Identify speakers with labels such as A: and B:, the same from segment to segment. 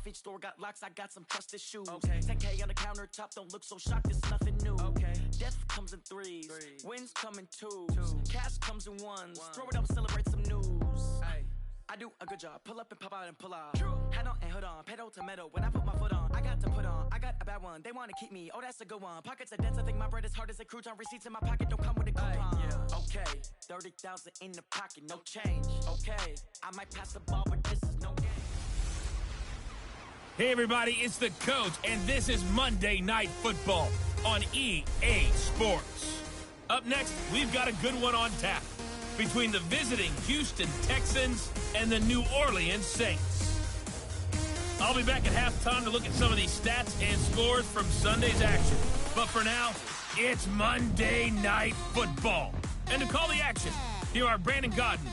A: each store got locks, I got some trusted shoes. Okay. 10K on the countertop, don't look so shocked, it's nothing new. Okay. Death comes in threes, wins come in twos, cash comes in ones. Throw it up, celebrate some news. Ay. I do a good job, pull up and pop out and pull out. Head on and hood on, pedal to metal. When I put my foot on, I got to put on. I got a bad one, they want to keep me. Oh, that's a good one. Pockets are dense, I think my bread is hard as a crouton. Receipts in my pocket don't come with a coupon. Yeah. Okay, 30,000 in the pocket, no change. Okay, I might pass the ball, but this is no game.
B: Hey everybody, it's the coach, and this is Monday Night Football on EA Sports. Up next, we've got a good one on tap between the visiting Houston Texans and the New Orleans Saints. I'll be back at halftime to look at some of these stats and scores from Sunday's action. But for now, it's Monday Night Football. And to call the action, here are Brandon Godden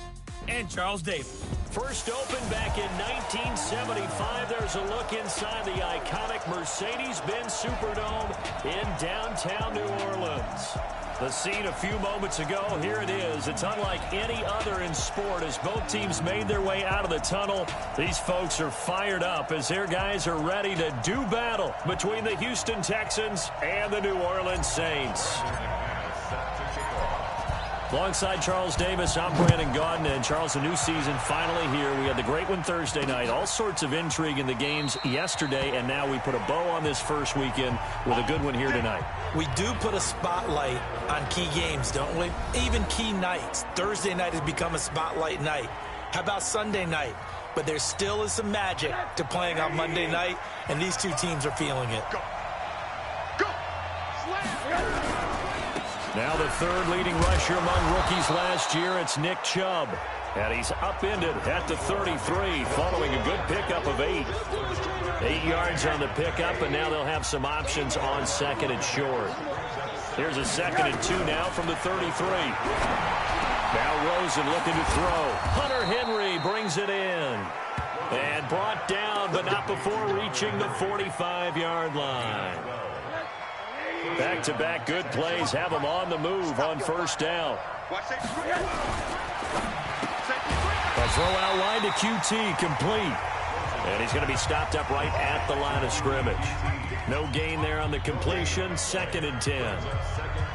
B: and Charles Davis.
C: First opened back in 1975. There's a look inside the iconic Mercedes-Benz Superdome in downtown New Orleans. The scene a few moments ago, here it is. It's unlike any other in sport as both teams made their way out of the tunnel. These folks are fired up as their guys are ready to do battle between the Houston Texans and the New Orleans Saints. Alongside Charles Davis, I'm Brandon Gaudin. And Charles, a new season finally here. We had the great one Thursday night. All sorts of intrigue in the games yesterday, and now we put a bow on this first weekend with a good one here tonight.
D: We do put a spotlight on key games, don't we? Even key nights. Thursday night has become a spotlight night. How about Sunday night? But there still is some magic to playing on Monday night, and these two teams are feeling it.
E: Go! Slam!
C: Now the third leading rusher among rookies last year, it's Nick Chubb. And he's upended at the 33 following a good pickup of 8. 8 yards on the pickup, and now they'll have some options on second and short. Here's a 2nd and 2 now from the 33. Now Rosen looking to throw. Hunter Henry brings it in. And brought down, but not before reaching the 45-yard line. Back-to-back good plays have them on the move on first down. A throw out line to QT, complete. And he's going to be stopped up right at the line of scrimmage. No gain there on the completion, 2nd and 10.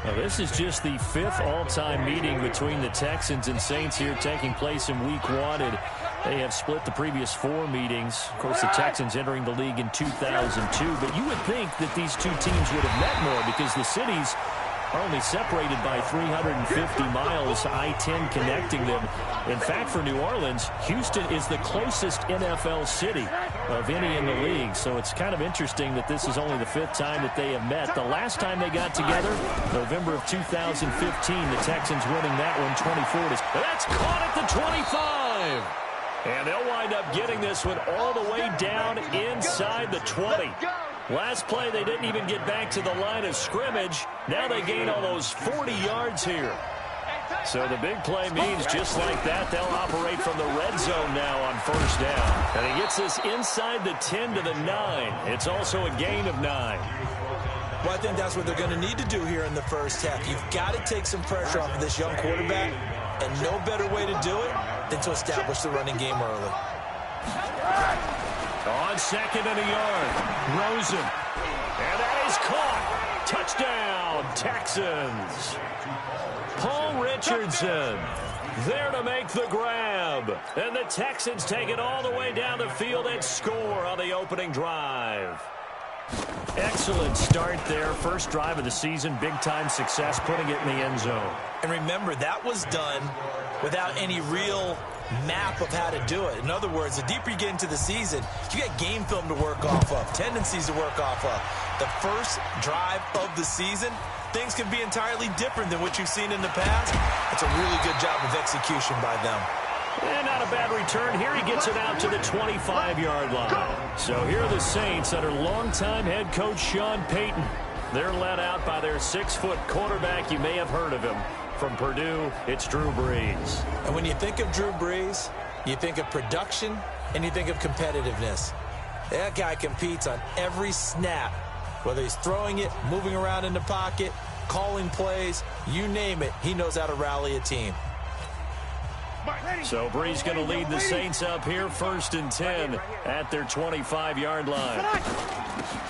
C: Now, this is just the 5th all-time meeting between the Texans and Saints here taking place in Week 1. They have split the previous 4 meetings. Of course, the Texans entering the league in 2002. But you would think that these two teams would have met more because the cities are only separated by 350 miles, I-10 connecting them. In fact, for New Orleans, Houston is the closest NFL city of any in the league. So it's kind of interesting that this is only the 5th time that they have met. The last time they got together, November of 2015, the Texans winning that one 24. That's caught at the 25. And they'll wind up getting this one all the way down inside the 20. Last play, they didn't even get back to the line of scrimmage. Now they gain almost 40 yards here. So the big play means just like that, they'll operate from the red zone now on first down. And he gets this inside the 10 to the 9. It's also a gain of 9.
D: Well, I think that's what they're going to need to do here in the first half. You've got to take some pressure off of this young quarterback, and no better way to do it than to establish the running game early.
C: On 2nd and a yard, Rosen. And that is caught. Touchdown, Texans. Paul Richardson there to make the grab. And the Texans take it all the way down the field and score on the opening drive. Excellent start there. First drive of the season, big-time success, putting it in the end zone.
D: And remember, that was done without any real map of how to do it. In other words, the deeper you get into the season, you got game film to work off of, tendencies to work off of. The first drive of the season, things can be entirely different than what you've seen in the past. It's a really good job of execution by them.
C: And not a bad return. Here he gets it out to the 25-yard line. So here are the Saints under longtime head coach Sean Payton. They're led out by their 6-foot quarterback. You may have heard of him. From Purdue, it's Drew Brees.
D: And when you think of Drew Brees, you think of production and you think of competitiveness. That guy competes on every snap, whether he's throwing it, moving around in the pocket, calling plays, you name it, he knows how to rally a team.
C: So Bree's going to lead the Saints up here, 1st and 10 at their 25-yard line.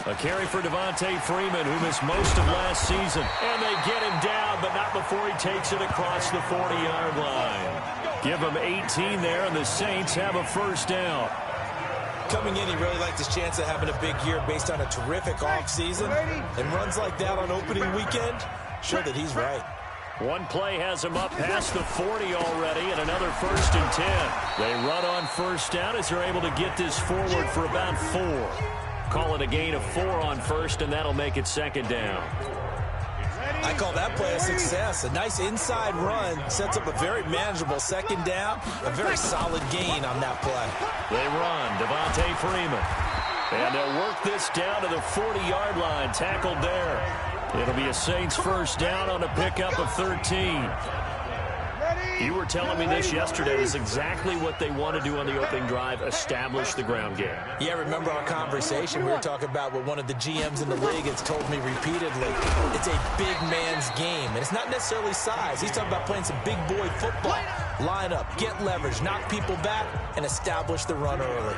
C: A carry for Devontae Freeman, who missed most of last season. And they get him down, but not before he takes it across the 40-yard line. Give him 18 there, and the Saints have a 1st down.
D: Coming in, he really liked his chance of having a big year based on a terrific offseason. And runs like that on opening weekend, sure that he's right.
C: One play has him up past the 40 already, and another 1st and 10. They run on 1st down as they're able to get this forward for about 4. Call it a gain of 4 on 1st, and that'll make it 2nd down.
D: I call that play a success. A nice inside run sets up a very manageable 2nd down. A very solid gain on that play.
C: They run. Devontae Freeman. And they'll work this down to the 40-yard line. Tackled there. It'll be a Saints 1st down on a pickup of 13. You were telling me this yesterday. Is exactly what they want to do on the opening drive, establish the ground game.
D: Yeah, remember our conversation? We were talking about what one of the GMs in the league has told me repeatedly. It's a big man's game, and it's not necessarily size. He's talking about playing some big boy football. Line up, get leverage, knock people back, and establish the run early.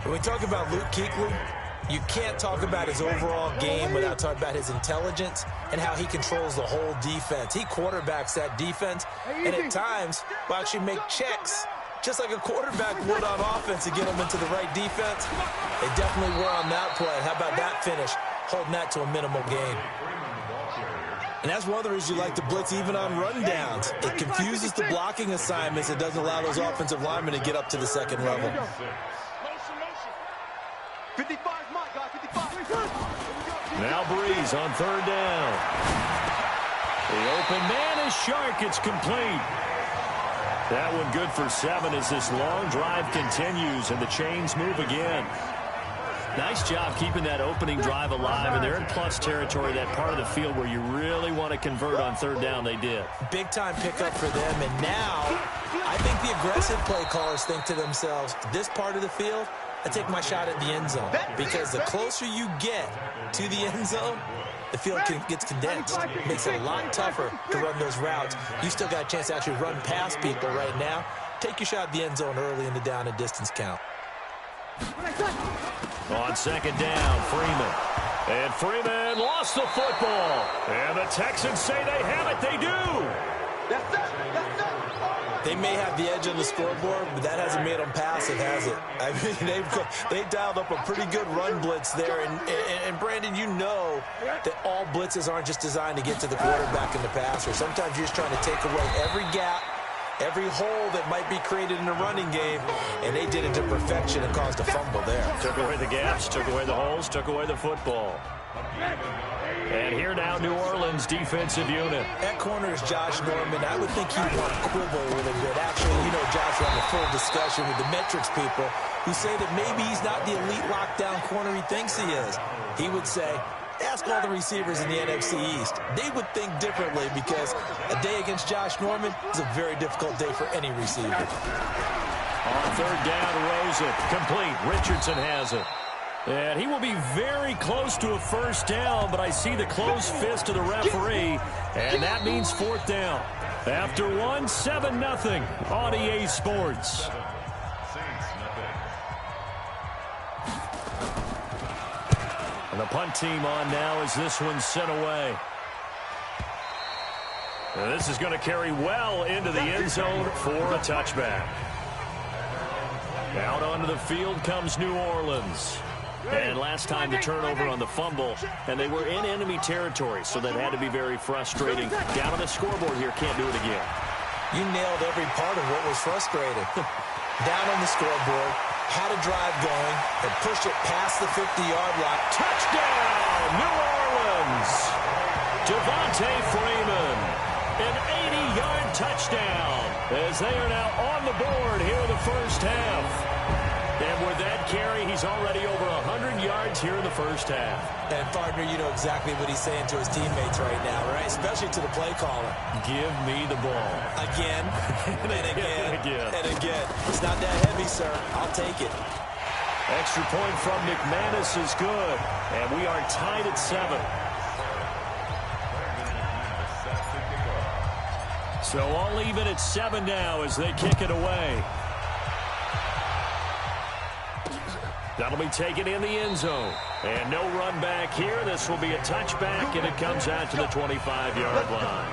D: When we talk about Luke Kuechly, you can't talk about his overall game without talking about his intelligence and how he controls the whole defense. He quarterbacks that defense, and at times will actually make checks just like a quarterback would on offense to get them into the right defense. They definitely were on that play. How about that finish, holding that to a minimal gain? And that's one of the reasons you like to blitz even on rundowns. It confuses the blocking assignments. It doesn't allow those offensive linemen to get up to the 2nd level.
E: 55, my guy, 55.
C: Now Breeze on 3rd down. The open man is Shark. It's complete. That one good for 7 as this long drive continues and the chains move again. Nice job keeping that opening drive alive, and they're in plus territory, that part of the field where you really want to convert on 3rd down. They did.
D: Big time pickup for them, and now I think the aggressive play callers think to themselves, this part of the field, I take my shot at the end zone, because the closer you get to the end zone, the field gets condensed. It makes it a lot tougher to run those routes. You still got a chance to actually run past people right now. Take your shot at the end zone early in the down and distance count.
C: On 2nd down, Freeman. And Freeman lost the football. And the Texans say they have it. They do.
D: They may have the edge on the scoreboard, but that hasn't made them passive, has it? I mean, they've dialed up a pretty good run blitz there. And Brandon, you know that all blitzes aren't just designed to get to the quarterback and the passer. Sometimes you're just trying to take away every gap, every hole that might be created in a running game, and they did it to perfection and caused a fumble there.
C: Took away the gaps, took away the holes, took away the football. And here now, New Orleans defensive unit.
D: At corner is Josh Norman. I would think he'd want to quibble a little bit. Actually, you know, Josh will have a full discussion with the metrics people who say that maybe he's not the elite lockdown corner he thinks he is. He would say, ask all the receivers in the NFC East. They would think differently, because a day against Josh Norman is a very difficult day for any receiver.
C: On 3rd down, Rosen. Complete. Richardson has it. And he will be very close to a 1st down, but I see the closed fist of the referee, and that means 4th down. After 1, 7-0 on EA Sports. And the punt team on now as this one's sent away. And this is going to carry well into the end zone for a touchback. Out onto the field comes New Orleans. And last time the turnover on the fumble, and they were in enemy territory, so that had to be very frustrating. Down on the scoreboard here, can't do it again.
D: You nailed every part of what was frustrating. Down on the scoreboard, had a drive going, and pushed it past the 50-yard line.
C: Touchdown, New Orleans! Devontae Freeman, an 80-yard touchdown, as they are now on the board here in the 1st half. And with that carry, he's already over 100 yards here in the 1st half.
D: And, partner, you know exactly what he's saying to his teammates right now, right? Especially to the play caller.
C: Give me the ball.
D: Again, and again, and again. It's not that heavy, sir. I'll take it.
C: Extra point from McManus is good. And we are tied at 7. So all even at 7 now as they kick it away. That'll be taken in the end zone. And no run back here. This will be a touchback, and it comes out to the 25-yard line.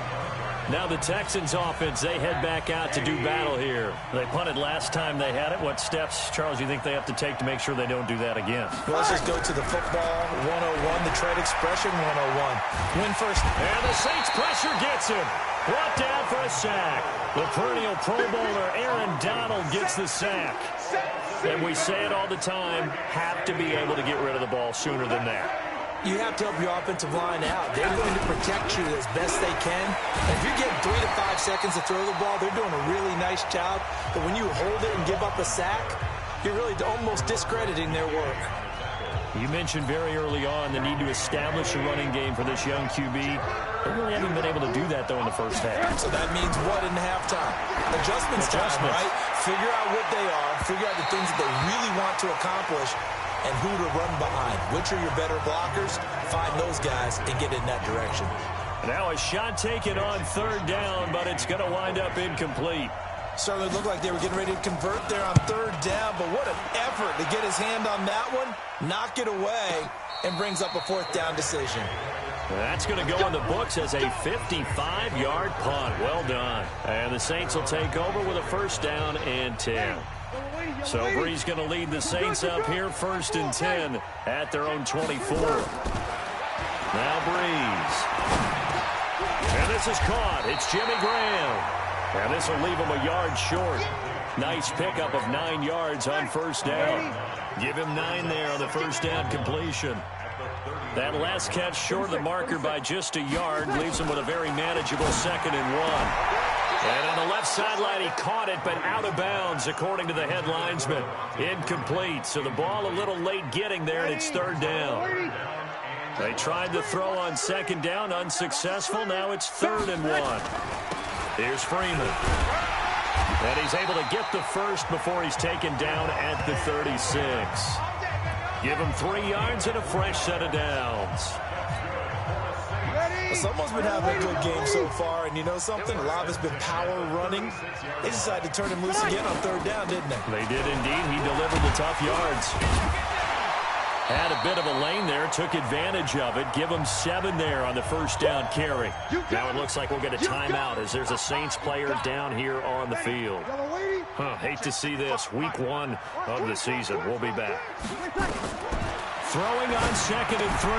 C: Now the Texans offense, they head back out to do battle here. They punted last time they had it. What steps, Charles, do you think they have to take to make sure they don't do that again?
D: Well, let's just go to the football 101, the trade expression 101. Win first.
C: And the Saints pressure gets him. Brought down for a sack. The perennial Pro Bowler Aaron Donald gets the sack. And we say it all the time, have to be able to get rid of the ball sooner than that.
D: You have to help your offensive line out. They're going to protect you as best they can. And if you're getting 3 to 5 seconds to throw the ball, they're doing a really nice job. But when you hold it and give up a sack, you're really almost discrediting their work.
C: You mentioned very early on the need to establish a running game for this young QB. They really haven't been able to do that, though, in the first half.
D: So that means what in halftime? Adjustments time, right? Figure out what they are. Figure out the things that they really want to accomplish and who to run behind. Which are your better blockers? Find those guys and get in that direction.
C: Now a shot taken on 3rd down, but it's going to wind up incomplete.
D: Certainly looked like they were getting ready to convert there on 3rd down, but what an effort to get his hand on that one, knock it away, and brings up a 4th down decision.
C: That's going to go in the books as a 55-yard punt. Well done. And the Saints will take over with a 1st down and 10. So Bree's going to lead the Saints up here, 1st and 10 at their own 24. Now Breeze. And this is caught. It's Jimmy Graham. And this will leave him a yard short. Nice pickup of 9 yards on 1st down. Give him 9 there on the 1st down completion. That last catch short of the marker by just a yard leaves him with a very manageable 2nd and 1. And on the left sideline, he caught it, but out of bounds, according to the head linesman. Incomplete. So the ball a little late getting there, and it's 3rd down. They tried to throw on 2nd down, unsuccessful. Now it's 3rd and 1. Here's Freeman. And he's able to get the first before he's taken down at the 36. Give him 3 yards and a fresh set of downs.
D: Someone's been having a good game so far, and you know something? A lot of it's been power running. They decided to turn him loose again on 3rd down, didn't they?
C: They did indeed. He delivered the tough yards. Had a bit of a lane there, took advantage of it. Give him 7 there on the 1st down carry. Now it looks like we'll get a timeout as there's a Saints player down here on the field. Hate to see this. Week 1 of the season. We'll be back. Throwing on 2nd and 3.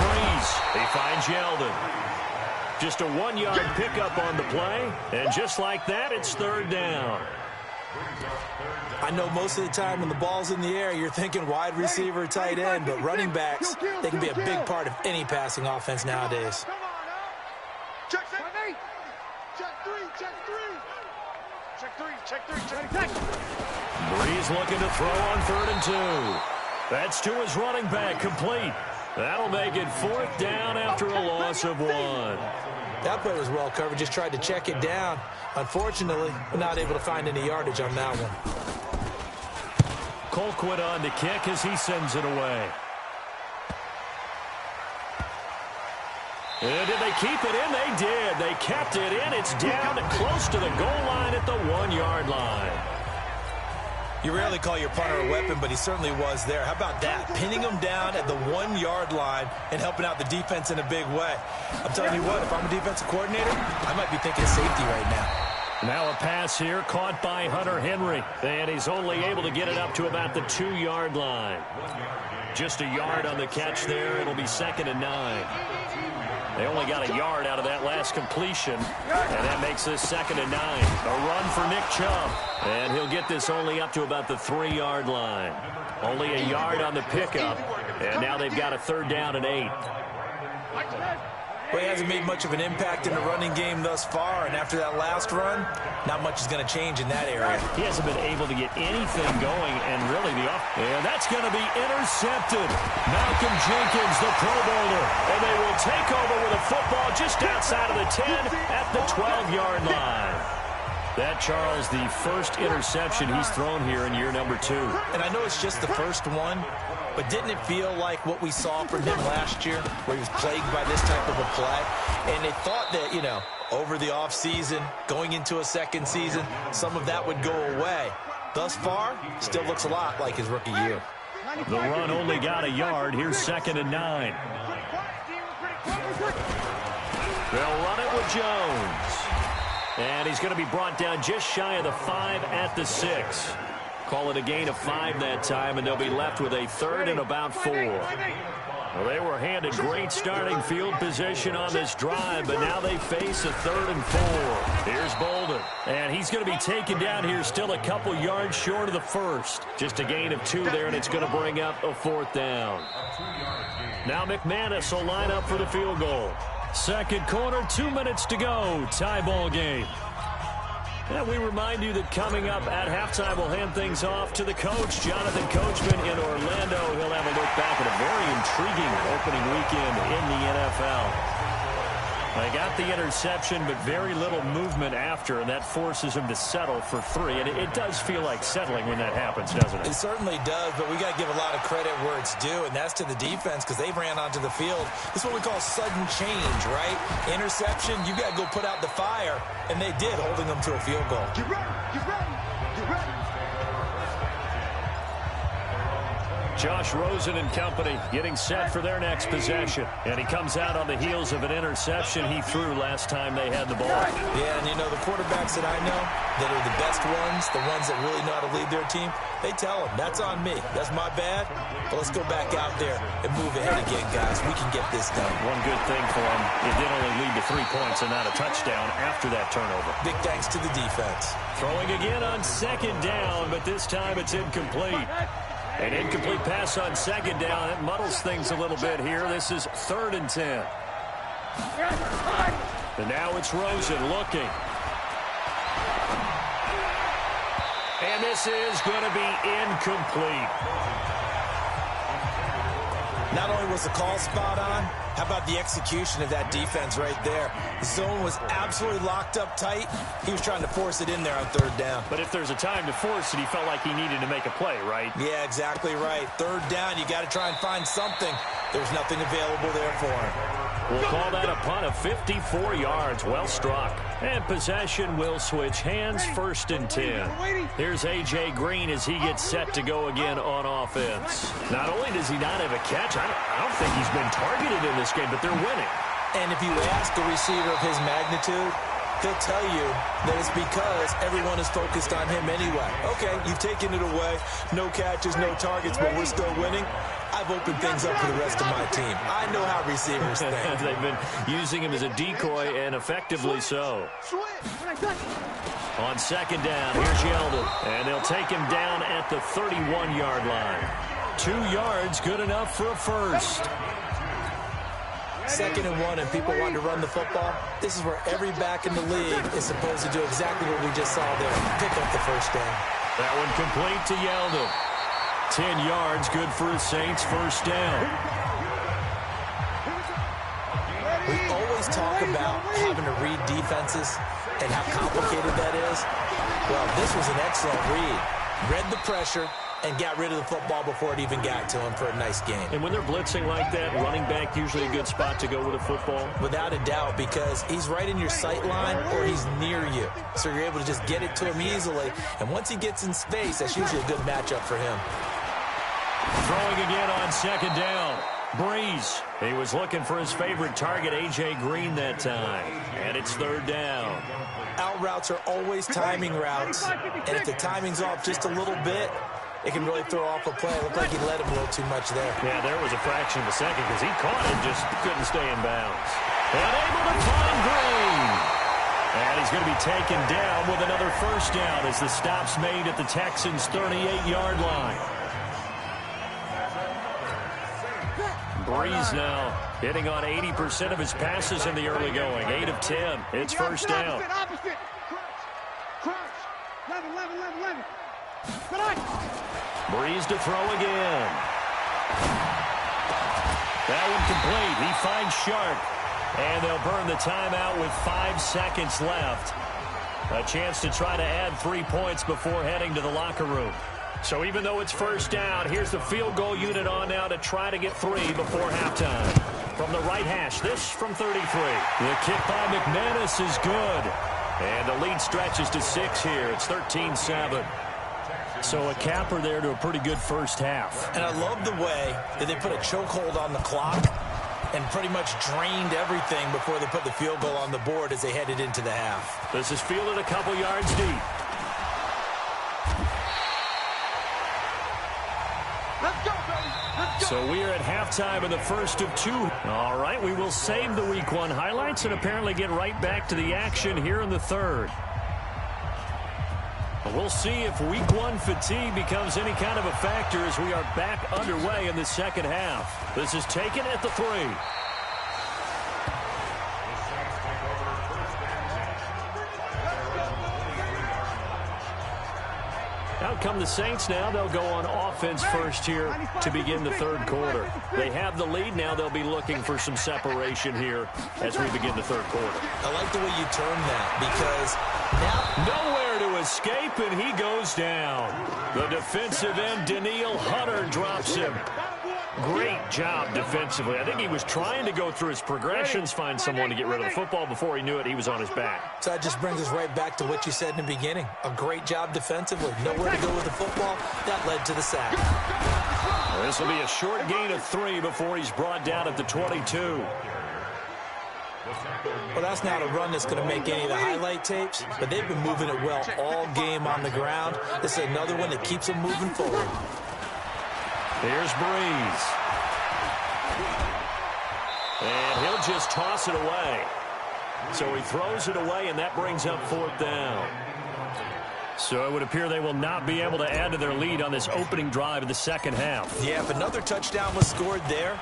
C: Breeze. He finds Yeldon. Just a 1-yard pickup on the play. And just like that, it's 3rd down.
D: I know most of the time when the ball's in the air, you're thinking wide receiver, tight end, but running backs, they can be a big part of any passing offense nowadays.
E: Check 3. Check 3.
C: Breeze looking to throw on 3rd and 2. That's to his running back, complete. That'll make it 4th down after a loss of 1.
D: That play was well covered, just tried to check it down. Unfortunately, not able to find any yardage on that one.
C: Colquitt on the kick as he sends it away. And did they keep it in? They did. They kept it in. It's down close to the goal line at the 1-yard line.
D: You rarely call your punter a weapon, but he certainly was there. How about that? Pinning him down at the 1-yard line and helping out the defense in a big way. I'm telling you what, if I'm a defensive coordinator, I might be thinking safety right now.
C: Now a pass here caught by Hunter Henry. And he's only able to get it up to about the 2-yard line. Just a yard on the catch there. It'll be 2nd and 9. They only got a yard out of that last completion, and that makes this 2nd and 9. A run for Nick Chubb, and he'll get this only up to about the 3-yard line. Only a yard on the pickup, and now they've got a 3rd down and 8.
D: Well, he hasn't made much of an impact in the running game thus far, and after that last run, not much is going to change in that area.
C: He hasn't been able to get anything going, and really and that's going to be intercepted. Malcolm Jenkins, the Pro Bowler, and they will take over with a football just outside of the 10 at the 12-yard line. That, Charles, the first interception he's thrown here in year number 2.
D: And I know it's just the first one, but didn't it feel like what we saw from him last year, where he was plagued by this type of a play? And they thought that, over the offseason, going into a second season, some of that would go away. Thus far, still looks a lot like his rookie year.
C: The run only got a yard. Here's 2nd and 9. They'll run it with Jones. And he's going to be brought down just shy of the 5 at the 6. Call it a gain of 5 that time, and they'll be left with a 3rd and about 4. Well, they were handed great starting field position on this drive, but now they face a 3rd and 4. Here's Bolden, and he's going to be taken down here still a couple yards short of the 1st. Just a gain of 2 there, and it's going to bring up a 4th down. Now McManus will line up for the field goal. Second quarter, 2 minutes to go. Tie ball game. And we remind you that coming up at halftime, we'll hand things off to the coach, Jonathan Coachman in Orlando. He'll have a look back at a very intriguing opening weekend in the NFL. They got the interception, but very little movement after, and that forces him to settle for 3. And it does feel like settling when that happens, doesn't it?
D: It certainly does, but we got to give a lot of credit where it's due, and that's to the defense because they ran onto the field. This is what we call sudden change, right? Interception, you got to go put out the fire, and they did, holding them to a field goal.
E: Get ready, get ready, get ready.
C: Josh Rosen and company getting set for their next possession. And he comes out on the heels of an interception he threw last time they had the ball.
D: Yeah, and you know, the quarterbacks that I know that are the best ones, the ones that really know how to lead their team, they tell them, that's on me. That's my bad. But let's go back out there and move ahead again, guys. We can get this done.
C: One good thing for him, it did only lead to 3 points and not a touchdown after that turnover.
D: Big thanks to the defense.
C: Throwing again on 2nd down, but this time it's incomplete. An incomplete pass on 2nd down. It muddles things a little bit here. This is 3rd and 10. And now it's Rosen looking. And this is going to be incomplete.
D: Not only was the call spot on, how about the execution of that defense right there? The zone was absolutely locked up tight. He was trying to force it in there on 3rd down.
C: But if there's a time to force it, he felt like he needed to make a play, right?
D: Yeah, exactly right. 3rd down, you got to try and find something. There's nothing available there for him.
C: We'll call that a punt of 54 yards. Well struck. And possession will switch hands. 1st and 10. Here's A.J. Green as he gets set to go again on offense. Not only does he not have a catch, I don't think he's been targeted in this game, but they're winning.
D: And if you ask a receiver of his magnitude, he'll tell you that it's because everyone is focused on him anyway. Okay, you've taken it away. No catches, no targets, but we're still winning. I've opened things up for the rest of my team. I know how receivers think.
C: They've been using him as a decoy, and effectively so. On 2nd down, here's Yeldon. And they'll take him down at the 31-yard line. 2 yards, good enough for a 1st.
D: 2nd and 1, and people want to run the football. This is where every back in the league is supposed to do exactly what we just saw there. Pick up the 1st down.
C: That one complete to Yeldon. 10 yards, good for the Saints. 1st down.
D: We always talk about having to read defenses and how complicated that is. Well, this was an excellent read. Read the pressure and got rid of the football before it even got to him for a nice game.
C: And when they're blitzing like that, running back usually a good spot to go with a football?
D: Without a doubt, because he's right in your sight line or he's near you. So you're able to just get it to him easily. And once he gets in space, that's usually a good matchup for him.
C: Throwing again on 2nd down. Breeze. He was looking for his favorite target, A.J. Green, that time. And it's 3rd down.
D: Out routes are always timing routes. And if the timing's off just a little bit, it can really throw off a play. It looked like he let him a little too much there.
C: Yeah, there was a fraction of a second because he caught it, just couldn't stay in bounds. And able to find Green. And he's going to be taken down with another 1st down as the stop's made at the Texans' 38-yard line. Breeze now hitting on 80% of his passes in the early going. 8 of 10. It's 1st down.
E: Opposite. Crunch. 11.
C: Breeze to throw again. That one complete. He finds Sharp. And they'll burn the timeout with 5 seconds left. A chance to try to add 3 points before heading to the locker room. So even though it's 1st down, here's the field goal unit on now to try to get 3 before halftime. from the right hash. This from 33. The kick by McManus is good. And the lead stretches to 6 here. It's 13-7. So a capper there to a pretty good first half.
D: And I love the way that they put a chokehold on the clock and pretty much drained everything before they put the field goal on the board as they headed into the half.
C: This is fielded a couple yards deep.
E: Let's go, baby. Let's go.
C: So we are at halftime of the first of 2. All right, we will save the Week 1 highlights and apparently get right back to the action here in the third. We'll see if Week 1 fatigue becomes any kind of a factor as we are back underway in the second half. This is taken at the 3. Out come the Saints now. They'll go on offense first here to begin the third quarter. They have the lead now. They'll be looking for some separation here as we begin the third quarter.
D: I like the way you term that because now
C: nowhere to escape, and he goes down. The defensive end, Danielle Hunter, drops him. Great job defensively. I think he was trying to go through his progressions, find someone to get rid of the football. Before he knew it, he was on his back.
D: So that just brings us right back to what you said in the beginning. A great job defensively. Nowhere to go with the football. That led to the sack.
C: This will be a short gain of 3 before he's brought down at the 22.
D: Well, that's not a run that's going to make any of the highlight tapes, but they've been moving it well all game on the ground. This is another one that keeps them moving forward.
C: Here's Breeze. And he'll just toss it away. So he throws it away, and that brings up 4th down. So it would appear they will not be able to add to their lead on this opening drive of the second half.
D: Yeah, if another touchdown was scored there,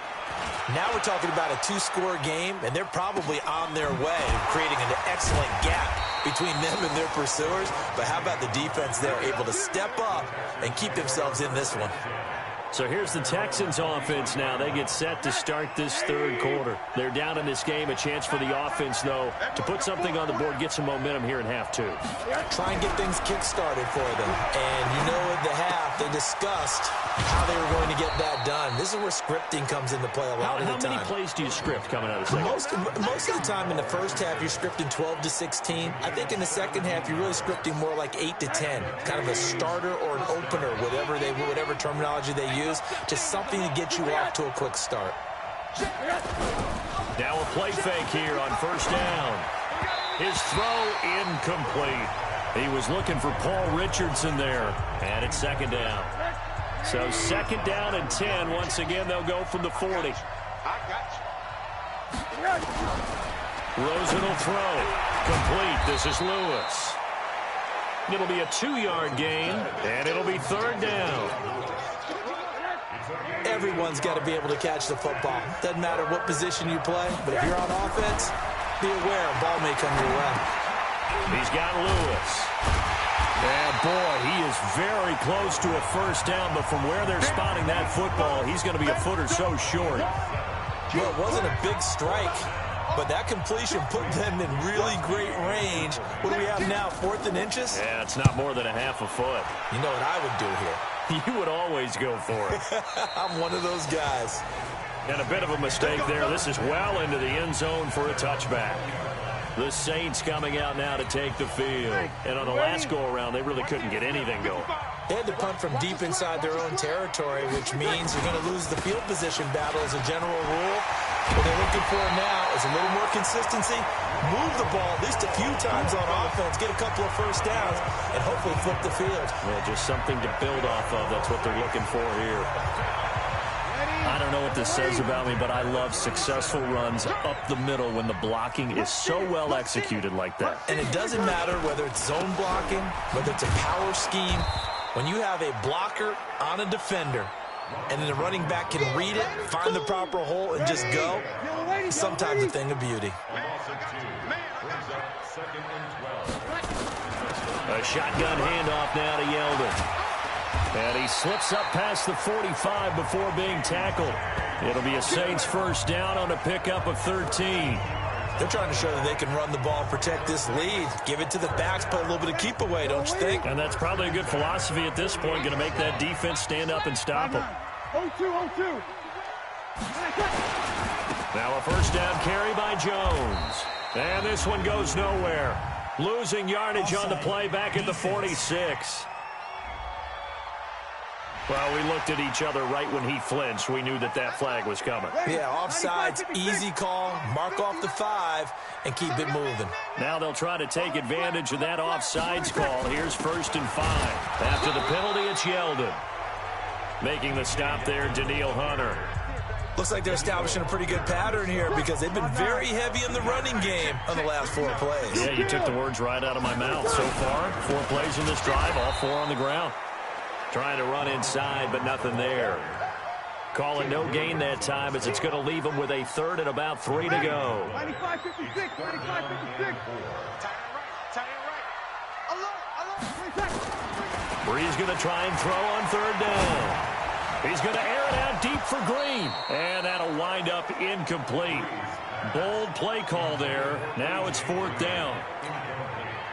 D: now we're talking about a 2-score game, and they're probably on their way, creating an excellent gap between them and their pursuers. But how about the defense there, able to step up and keep themselves in this one?
C: So here's the Texans offense now. They get set to start this third quarter. They're down in this game. A chance for the offense, though, to put something on the board, get some momentum here in half 2.
D: Try and get things kick-started for them. And you know at the half, they discussed how they were going to get that done. This is where scripting comes into play a lot of the time.
C: How many plays do you script coming out of the second?
D: Most of the time in the first half, you're scripting 12 to 16. I think in the second half, you're really scripting more like 8 to 10. Kind of a starter or an opener, whatever terminology they use. Just something to get you off to a quick start.
C: Now a play fake here on first down. His throw incomplete. He was looking for Paul Richardson there. And it's second down. So second down and 10. Once again, they'll go from the 40. Rosen will throw. Complete. This is Lewis. It'll be a 2-yard gain, and it'll be third down.
D: Everyone's got to be able to catch the football. Doesn't matter what position you play, but if you're on offense, be aware a ball may come your way.
C: He's got Lewis. And boy, he is very close to a first down, but from where they're spotting that football, he's going to be a foot or so short.
D: Well, it wasn't a big strike, but that completion put them in really great range. What do we have now, 4th and inches?
C: Yeah, it's not more than a half a foot.
D: You know what I would do here?
C: You would always go for it.
D: I'm one of those guys.
C: And a bit of a mistake there. This is well into the end zone for a touchback. The Saints coming out now to take the field. And on the last go-around, they really couldn't get anything going.
D: They had to punt from deep inside their own territory, which means you're going to lose the field position battle as a general rule. What they're looking for now is a little more consistency, move the ball at least a few times on offense, get a couple of first downs, and hopefully flip the field.
C: Yeah, just something to build off of. That's what they're looking for here. I don't know what this says about me, but I love successful runs up the middle when the blocking is so well executed like that.
D: And it doesn't matter whether it's zone blocking, whether it's a power scheme. When you have a blocker on a defender, and then the running back can read it, find the proper hole, and just go, sometimes a thing of beauty.
C: A shotgun handoff now to Yeldon. And he slips up past the 45 before being tackled. It'll be a Saints first down on a pickup of 13.
D: They're trying to show that they can run the ball, protect this lead, give it to the backs, play a little bit of keep away, don't you think?
C: And that's probably a good philosophy at this point, going to make that defense stand up and stop them.
E: 0-2, 0-2.
C: Now a first down carry by Jones. And this one goes nowhere. Losing yardage on the play back at the 46. Well, we looked at each other right when he flinched. We knew that that flag was coming.
D: Yeah, offsides, easy call. Mark off the 5 and keep it moving.
C: Now they'll try to take advantage of that offsides call. Here's 1st and 5. After the penalty, it's Yeldon. Making the stop there, Daniil Hunter.
D: Looks like they're establishing a pretty good pattern here because they've been very heavy in the running game on the last 4 plays.
C: Yeah, you took the words right out of my mouth. So far, 4 plays in this drive, all 4 on the ground. Trying to run inside, but nothing there. Call it no gain that time as it's going to leave them with a 3rd and about 3 to go.
E: 95-56, 95-56.
C: Bree's going to try and throw on 3rd down. He's going to air it out deep for Green. And that'll wind up incomplete. Bold play call there. Now it's 4th down.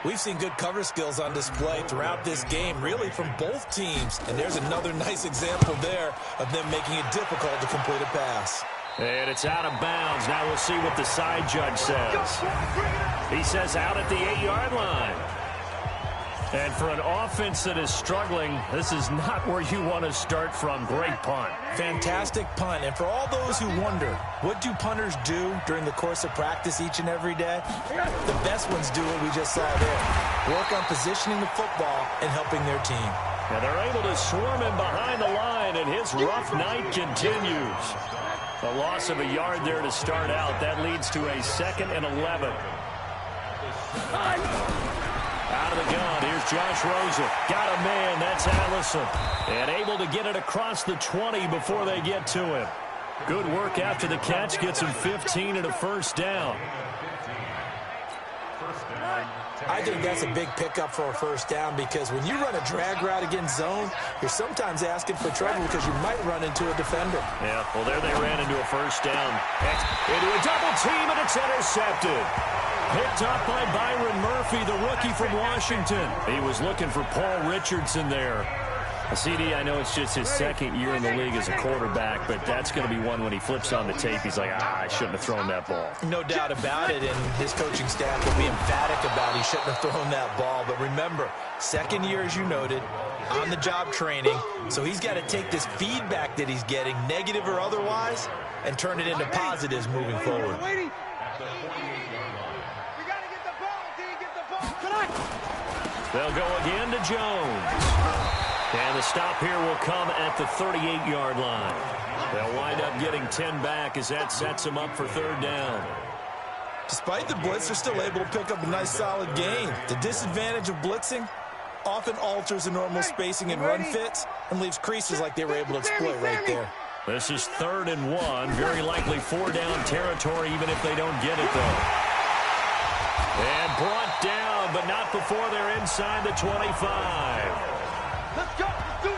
D: We've seen good cover skills on display throughout this game, really from both teams. And there's another nice example there of them making it difficult to complete a pass.
C: And it's out of bounds. Now we'll see what the side judge says. He says out at the 8-yard line. And for an offense that is struggling, this is not where you want to start from. Great punt.
D: Fantastic punt. And for all those who wonder, what do punters do during the course of practice each and every day? The best ones do what we just saw there. Work on positioning the football and helping their team.
C: And they're able to swarm him behind the line, and his rough night continues. A loss of a yard there to start out. That leads to a 2nd and 11. Out of the gun, here's Josh Rosen. Got a man, that's Allison. And able to get it across the 20 before they get to him. Good work after the catch, gets him 15 and a 1st down.
D: I think that's a big pickup for a 1st down because when you run a drag route against zone, you're sometimes asking for trouble because you might run into a defender.
C: Yeah, well, there they ran into a 1st down. Into a double team, and it's intercepted. Picked up by Byron Murphy, the rookie from Washington. He was looking for Paul Richardson there. CD, I know it's just his 2nd year in the league as a quarterback, but that's going to be one when he flips on the tape. He's like, I shouldn't have thrown that ball.
D: No doubt about it, and his coaching staff will be emphatic about he shouldn't have thrown that ball. But remember, 2nd year, as you noted, on-the-job training, so he's got to take this feedback that he's getting, negative or otherwise, and turn it into positives moving forward.
C: They'll go again to Jones. And the stop here will come at the 38-yard line. They'll wind up getting 10 back as that sets them up for 3rd down.
D: Despite the blitz, they're still able to pick up a nice solid gain. The disadvantage of blitzing often alters the normal spacing and run fits and leaves creases like they were able to exploit right there.
C: This is 3rd and 1. Very likely 4-down territory even if they don't get it, though. And brought down, but not before they're inside the 25.
E: Let's go. Let's do this.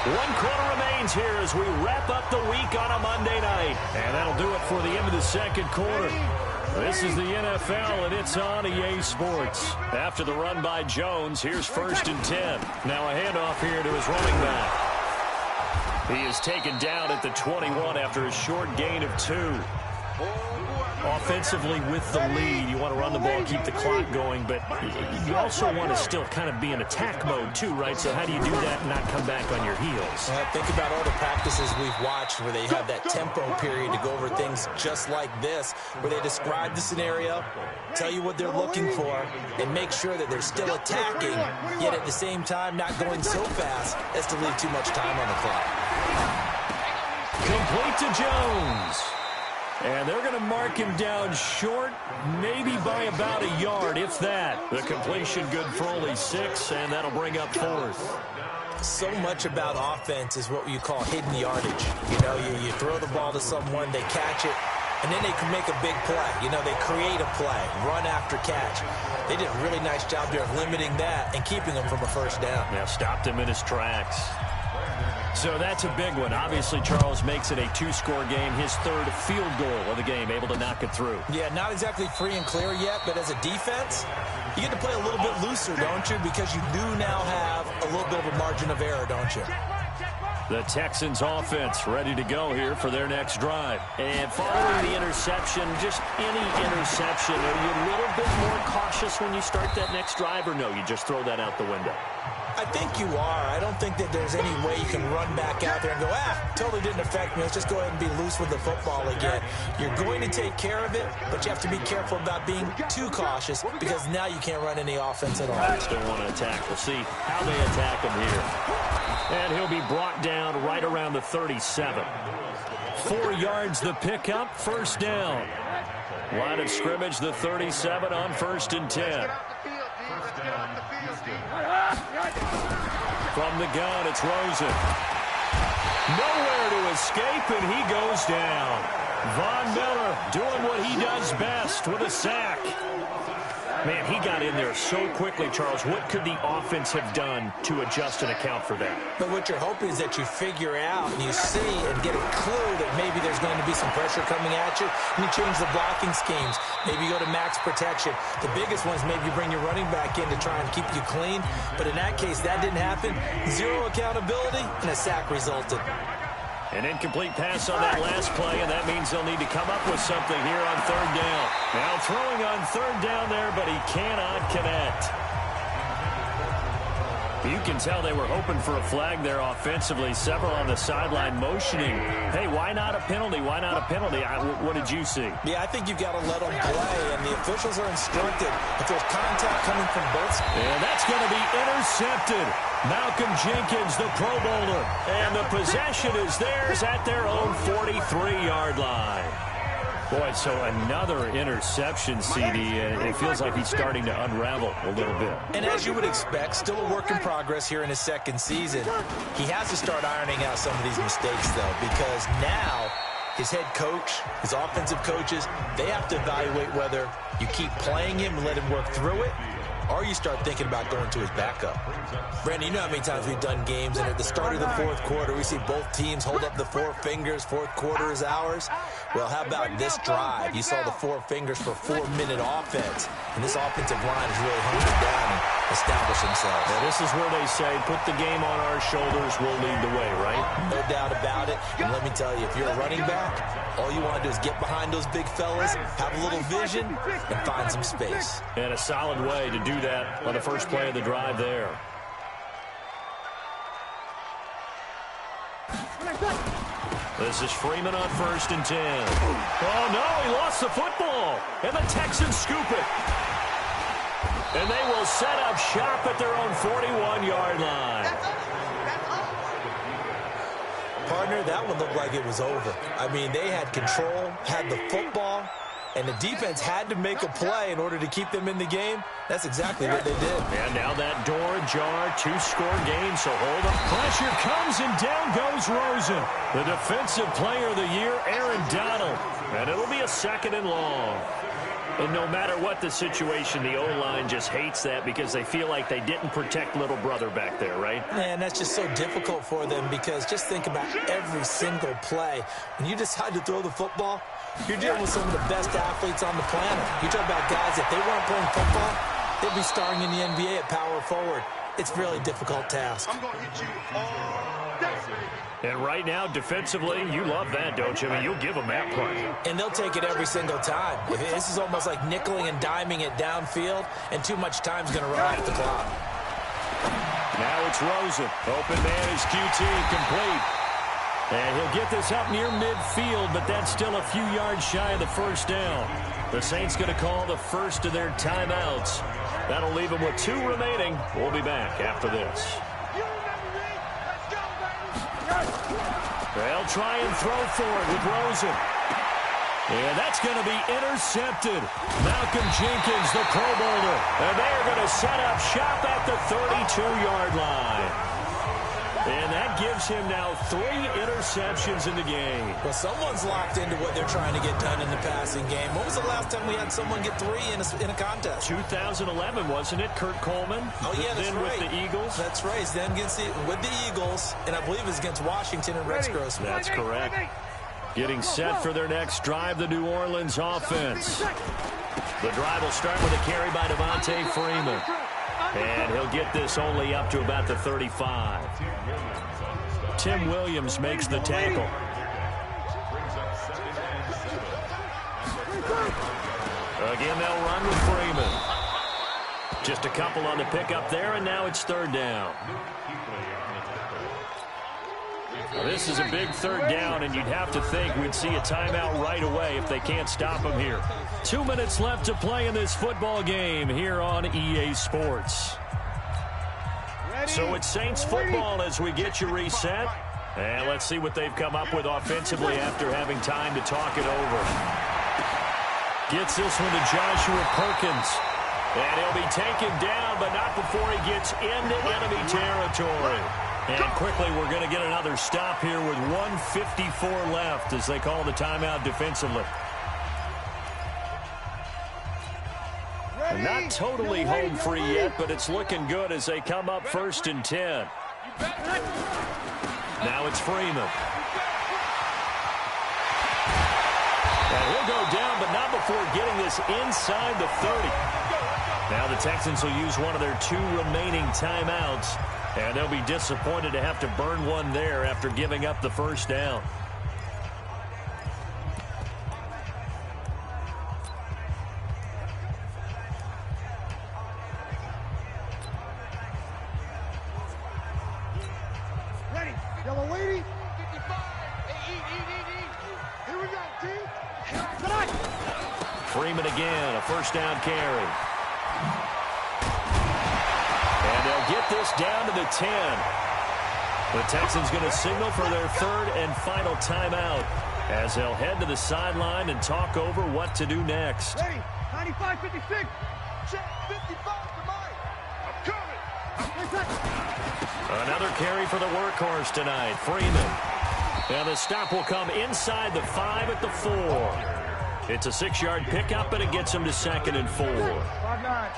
C: One quarter remains here as we wrap up the week on a Monday night. And that'll do it for the end of the 2nd quarter. This is the NFL, and it's on EA Sports. After the run by Jones, here's 1st and 10. Now a handoff here to his running back. He is taken down at the 21 after a short gain of 2. Offensively with the lead, you want to run the ball, keep the clock going, but you also want to still kind of be in attack mode too, right? So how do you do that and not come back on your heels?
D: Well, think about all the practices we've watched where they have that tempo period to go over things just like this, where they describe the scenario, tell you what they're looking for, and make sure that they're still attacking, yet at the same time not going so fast as to leave too much time on the clock.
C: Complete to Jones. And they're going to mark him down short, maybe by about a yard, if that. The completion good for only 6, and that'll bring up 4th.
D: So much about offense is what you call hidden yardage. You know, you throw the ball to someone, they catch it, and then they can make a big play. You know, they create a play, run after catch. They did a really nice job there of limiting that and keeping him from a 1st down.
C: Yeah, stopped him in his tracks. So that's a big one. Obviously, Charles makes it a 2-score game. His 3rd field goal of the game, able to knock it through.
D: Yeah, not exactly free and clear yet, but as a defense, You get to play a little bit looser, don't you? Because you do now have a little bit of a margin of error, don't you?
C: The Texans offense ready to go here for their next drive. And following the interception, just any interception, are you a little bit more cautious when you start that next drive, or no, you just throw that out the window?
D: I think you are. I don't think that there's any way you can run back out there and go, totally didn't affect me. Let's just go ahead and be loose with the football again. You're going to take care of it, but you have to be careful about being too cautious because now you can't run any offense at all.
C: Still want to attack. We'll see how they attack him here. And he'll be brought down right around the 37. 4 yards the pickup, first down. Line of scrimmage, the 37 on 1st and 10. From the gun, it's Rosen. Nowhere to escape, and he goes down. Von Miller doing what he does best with a sack. Man, he got in there so quickly, Charles. What could the offense have done to adjust and account for that?
D: But what you're hoping is that you figure out and you see and get a clue that maybe there's going to be some pressure coming at you, and you change the blocking schemes. Maybe you go to max protection. The biggest ones, maybe you bring your running back in to try and keep you clean. But in that case, that didn't happen. Zero accountability, and a sack resulted.
C: An incomplete pass on that last play, and that means they'll need to come up with something here on 3rd down. Now throwing on 3rd down there, but he cannot connect. You can tell they were hoping for a flag there offensively. Several on the sideline motioning. Hey, why not a penalty? Why not a penalty? What did you see?
D: Yeah, I think you've got to let them play, and the officials are instructed. If there's contact coming from both sides.
C: And that's going to be intercepted. Malcolm Jenkins, the Pro Bowler. And the possession is theirs at their own 43-yard line. Boy, so another interception, CD. It feels like he's starting to unravel a little bit.
D: And as you would expect, still a work in progress here in his 2nd season. He has to start ironing out some of these mistakes, though, because now his head coach, his offensive coaches, they have to evaluate whether you keep playing him and let him work through it, or you start thinking about going to his backup. Brandon, you know how many times we've done games, and at the start of the 4th quarter, we see both teams hold up the 4 fingers, 4th quarter is ours. Well, how about this drive? You saw the 4 fingers for 4-minute offense, and this offensive line is really hunkered down and established themselves.
C: Now, this is where they say, put the game on our shoulders, we'll lead the way, right?
D: No doubt about it, and let me tell you, if you're a running back, all you want to do is get behind those big fellas, have a little vision, and find some space.
C: And a solid way to do that on the first play of the drive there. This is Freeman on 1st and 10. Oh, no, he lost the football. And the Texans scoop it. And they will set up shop at their own 41-yard line.
D: Partner, that one looked like it was over. I mean, they had control, had the football, and the defense had to make a play in order to keep them in the game. That's exactly what they did.
C: And now that door ajar, 2-score game, so hold up. Pressure comes, and down goes Rosen. The defensive player of the year, Aaron Donald. And it'll be a 2nd and long. And no matter what the situation, the O-line just hates that because they feel like they didn't protect little brother back there, right?
D: Man, that's just so difficult for them because just think about every single play. When you decide to throw the football, you're dealing with some of the best athletes on the planet. You talk about guys, if they weren't playing football, they'd be starring in the NBA at power forward. It's a really difficult task.
E: I'm going to hit you all day.
C: And right now, defensively, you love that, don't you? I mean, you'll give them that play.
D: And they'll take it every single time. This is almost like nickeling and diming it downfield, and too much time's going to run off the clock.
C: Now it's Rosen. Open man is QT, complete. And he'll get this up near midfield, but that's still a few yards shy of the first down. The Saints going to call the first of their timeouts. That'll leave them with 2 remaining. We'll be back after this. They'll try and throw for it with Rosen. And that's going to be intercepted. Malcolm Jenkins, the Pro Bowler. And they are going to set up shop at the 32-yard line. And that gives him now 3 interceptions in the game.
D: Well, someone's locked into what they're trying to get done in the passing game. When was the last time we had someone get 3 in a contest?
C: 2011, wasn't it? Kurt Coleman?
D: Oh, yeah, that's
C: then
D: right.
C: With the Eagles?
D: That's right. Then with the Eagles, and I believe it was against Washington and Rex Grossman.
C: That's correct. Getting set for their next drive, the New Orleans offense. The drive will start with a carry by Devontae Freeman. And he'll get this only up to about the 35. Tim Williams makes the tackle. Again, they'll run with Freeman. Just a couple on the pickup there, and now it's third down. This is a big third down, and you'd have to think we'd see a timeout right away if they can't stop him here. 2 minutes left to play in this football game here on EA Sports. So it's Saints football as we get you reset. And let's see what they've come up with offensively after having time to talk it over. Gets this one to Joshua Perkins. And he'll be taken down, but not before he gets into enemy territory. And quickly, we're going to get another stop here with 1:54 left as they call the timeout defensively. Not totally home free yet, but it's looking good as they come up 1st and 10. Now it's Freeman. And he'll go down, but not before getting this inside the 30. Now the Texans will use one of their 2 remaining timeouts, and they'll be disappointed to have to burn one there after giving up the first down.
E: Ready, yellow lady. 55. Here we go, D. Tonight.
C: Freeman again, a first down carry. And they'll get this down to the 10. The Texans going to signal for their 3rd and final timeout as they'll head to the sideline and talk over what to do next.
E: Ready, 95-56. Check 55 for mine. I'm coming.
C: Another carry for the workhorse tonight, Freeman. And the stop will come inside the 5 at the 4. It's a 6-yard pickup, and it gets them to 2nd and 4.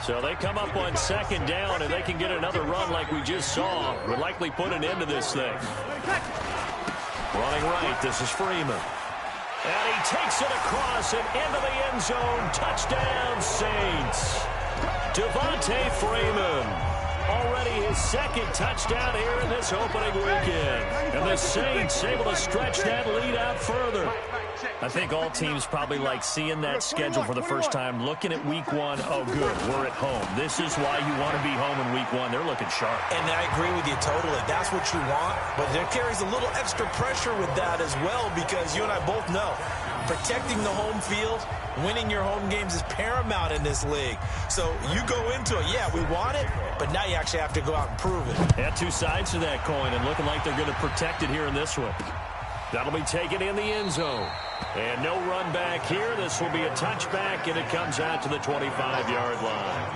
C: So they come up on 2nd down, and they can get another run like we just saw. Would likely put an end to this thing. Running right, this is Freeman. And he takes it across and into the end zone. Touchdown, Saints. Devontae Freeman. Already his 2nd touchdown here in this opening weekend. And the Saints able to stretch that lead out further. I think all teams probably like seeing that schedule for the first time, looking at week 1. Oh, good, we're at home. This is why you want to be home in week 1. They're looking sharp.
D: And I agree with you totally. That's what you want. But there carries a little extra pressure with that as well, because you and I both know protecting the home field, winning your home games is paramount in this league. So you go into it, yeah, we want it, but now you actually have to go out and prove it.
C: Yeah, 2 sides to that coin, and looking like they're going to protect it here in this one. That'll be taken in the end zone. And no run back here. This will be a touchback, and it comes out to the 25-yard line.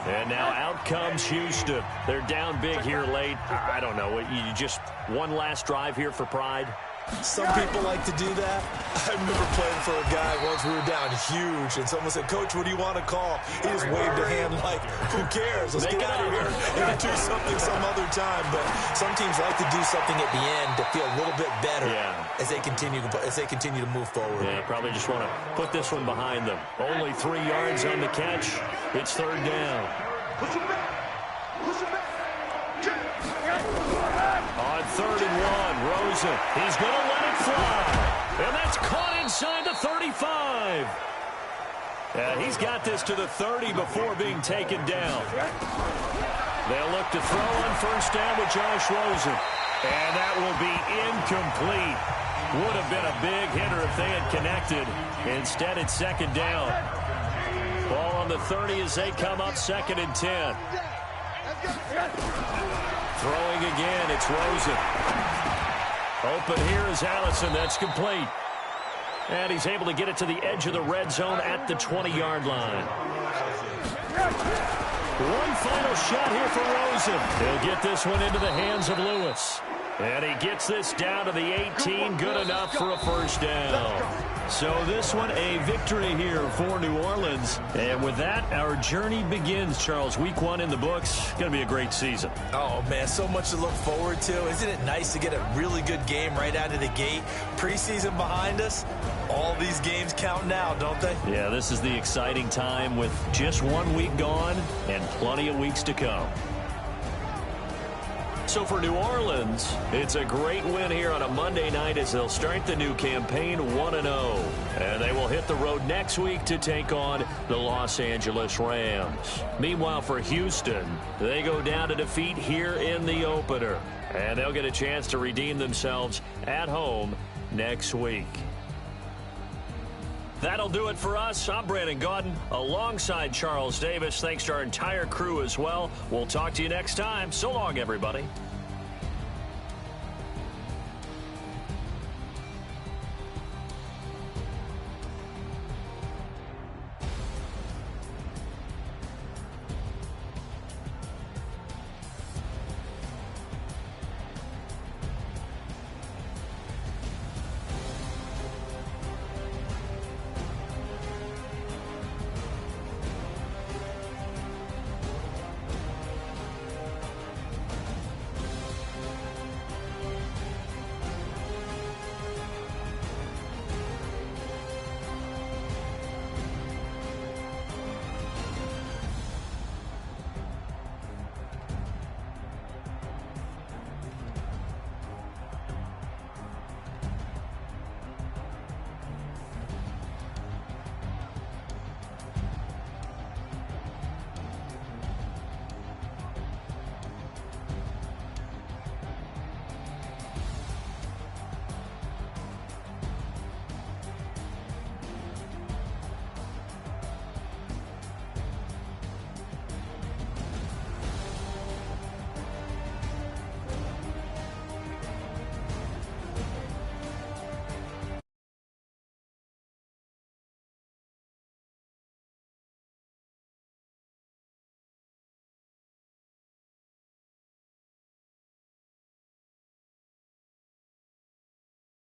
C: And now out comes Houston. They're down big here late. I don't know. You just one last drive here for pride?
D: Some people like to do that. I remember playing for a guy once. We were down huge, and someone said, "Coach, what do you want to call?" He just waved a hand like, "Who cares? Let's get out of here and do something some other time." But some teams like to do something at the end to feel a little bit better as they continue to move forward.
C: Yeah, probably just want to put this one behind them. Only 3 yards on the catch. It's 3rd down.
E: Push him back. Push him back.
C: On 3rd and 1, Rosen. He's going to let it fly. And that's caught inside the 35. He's got this to the 30 before being taken down. They'll look to throw on 1st down with Josh Rosen. And that will be incomplete. Would have been a big hitter if they had connected. Instead, it's 2nd down. Ball on the 30 as they come up 2nd and 10. Throwing again, it's Rosen. Open here is Allison. That's complete. And he's able to get it to the edge of the red zone at the 20-yard line. One final shot here for Rosen. He'll get this one into the hands of Lewis. And he gets this down to the 18. Good enough for a 1st down. So this one, a victory here for New Orleans. And with that, our journey begins, Charles. Week 1 in the books. Going to be a great season.
D: Oh, man, so much to look forward to. Isn't it nice to get a really good game right out of the gate? Preseason behind us. All these games count now, don't they?
C: Yeah, this is the exciting time with just 1 week gone and plenty of weeks to come. So for New Orleans, it's a great win here on a Monday night as they'll start the new campaign 1-0. And they will hit the road next week to take on the Los Angeles Rams. Meanwhile, for Houston, they go down to defeat here in the opener. And they'll get a chance to redeem themselves at home next week. That'll do it for us. I'm Brandon Gaudin alongside Charles Davis. Thanks to our entire crew as well. We'll talk to you next time. So long, everybody.